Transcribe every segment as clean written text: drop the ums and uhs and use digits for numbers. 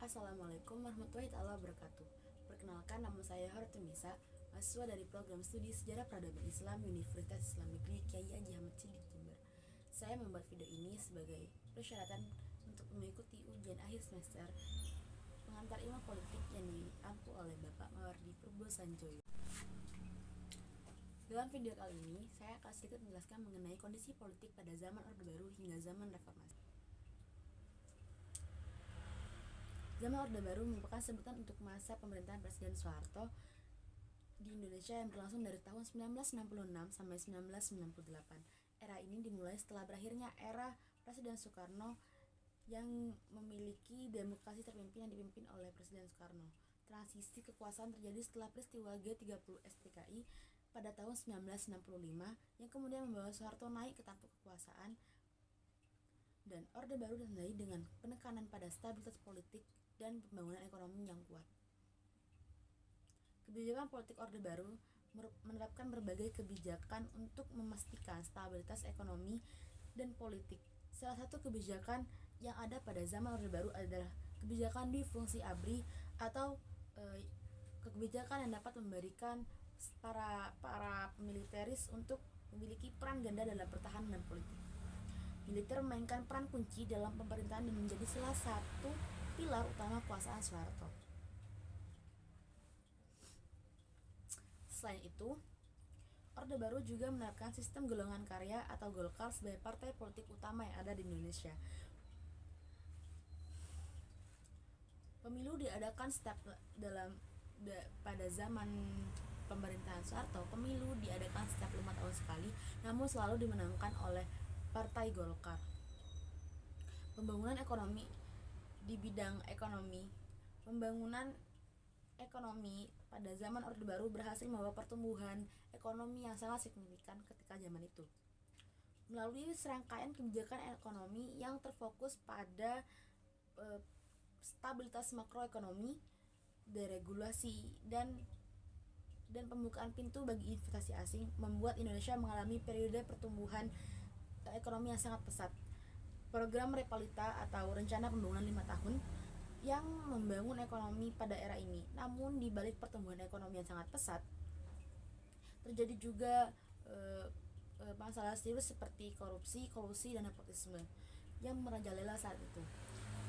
Assalamualaikum warahmatullahi wabarakatuh. Perkenalkan, nama saya Hortunisa, mahasiswa dari program studi Sejarah Peradaban Islam Universitas Islam Negeri Kyai Haji Ahmad Siddiq Jember. Saya membuat video ini sebagai persyaratan untuk mengikuti ujian akhir semester pengantar ilmu politik yang diampu oleh Bapak Mawardi Purbo Sanjoyo. Dalam video kali ini, saya akan sedikit menjelaskan mengenai kondisi politik pada zaman Orde Baru hingga zaman Reformasi. Zaman Orde Baru merupakan sebutan untuk masa pemerintahan Presiden Soeharto di Indonesia yang berlangsung dari tahun 1966 sampai 1998. Era ini dimulai setelah berakhirnya era Presiden Soekarno yang memiliki demokrasi terpimpin yang dipimpin oleh Presiden Soekarno. Transisi kekuasaan terjadi setelah peristiwa G30 SPKI pada tahun 1965 yang kemudian membawa Soeharto naik ke tampuk kekuasaan, dan Orde Baru ditandai dengan penekanan pada stabilitas politik dan pembangunan ekonomi yang kuat. Kebijakan politik Orde Baru menerapkan berbagai kebijakan untuk memastikan stabilitas ekonomi dan politik. Salah satu kebijakan yang ada pada zaman Orde Baru adalah kebijakan difungsi ABRI atau kebijakan yang dapat memberikan para militeris untuk memiliki peran ganda dalam pertahanan dan politik. Militer memainkan peran kunci dalam pemerintahan dan menjadi salah satu pilar utama kekuasaan Soeharto. Selain itu, Orde Baru juga menerapkan sistem golongan karya atau Golkar sebagai partai politik utama yang ada di Indonesia. Pemilu diadakan pada zaman pemerintahan Soeharto. Pemilu diadakan setiap 5 tahun sekali, namun selalu dimenangkan oleh Partai Golkar. Pembangunan ekonomi di bidang pembangunan ekonomi pada zaman Orde Baru berhasil membawa pertumbuhan ekonomi yang sangat signifikan ketika zaman itu. Melalui serangkaian kebijakan ekonomi yang terfokus pada stabilitas makroekonomi, deregulasi dan pembukaan pintu bagi investasi asing, membuat Indonesia mengalami periode pertumbuhan ekonomi yang sangat pesat. Program Repalita atau rencana pembangunan 5 tahun yang membangun ekonomi pada era ini. Namun di balik pertumbuhan ekonomi yang sangat pesat, terjadi juga masalah serius seperti korupsi, kolusi, dan nepotisme yang merajalela saat itu.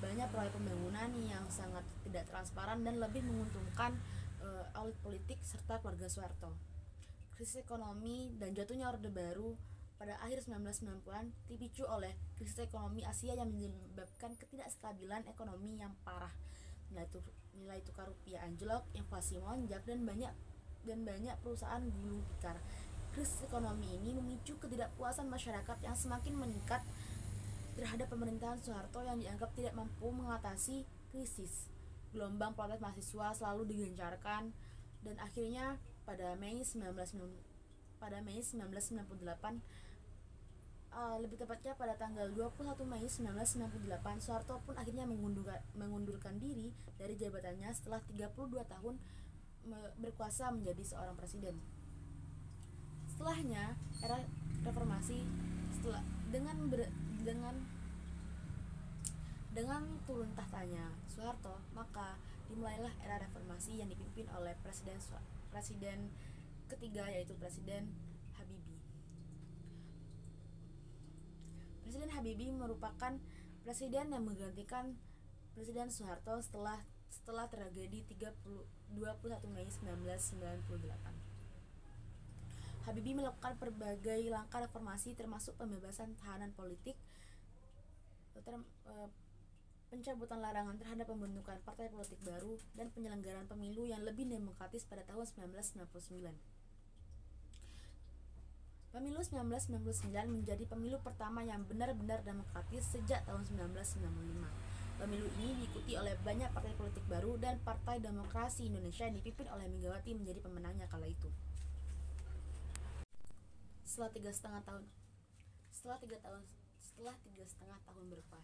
Banyak proyek pembangunan yang sangat tidak transparan dan lebih menguntungkan elit politik serta keluarga Soeharto. Krisis ekonomi dan jatuhnya Orde Baru pada akhir 1990-an dipicu oleh krisis ekonomi Asia yang menyebabkan ketidakstabilan ekonomi yang parah. Nilai tukar rupiah anjlok, inflasi melonjak, dan banyak perusahaan gulung tikar. Krisis ekonomi ini memicu ketidakpuasan masyarakat yang semakin meningkat terhadap pemerintahan Soeharto yang dianggap tidak mampu mengatasi krisis. Gelombang protes mahasiswa selalu digencarkan, dan akhirnya pada Mei 1998, lebih tepatnya pada tanggal 21 Mei 1998, Soeharto pun akhirnya mengundurkan diri dari jabatannya setelah 32 tahun berkuasa menjadi seorang presiden. Setelahnya, era reformasi dengan turun tahtanya Soeharto, maka dimulailah era reformasi yang dipimpin oleh presiden ketiga, yaitu Presiden Habibie. Presiden Habibie merupakan presiden yang menggantikan Presiden Soeharto setelah tragedi 21 Mei 1998. Habibie melakukan berbagai langkah reformasi termasuk pembebasan tahanan politik, pencabutan larangan terhadap pembentukan partai politik baru, dan penyelenggaraan pemilu yang lebih demokratis pada tahun 1999. Pemilu 1999 menjadi pemilu pertama yang benar-benar demokratis sejak tahun 1995. Pemilu ini diikuti oleh banyak partai politik baru, dan Partai Demokrasi Indonesia yang dipimpin oleh Megawati menjadi pemenangnya kala itu. Setelah 3,5 tahun berkuasa,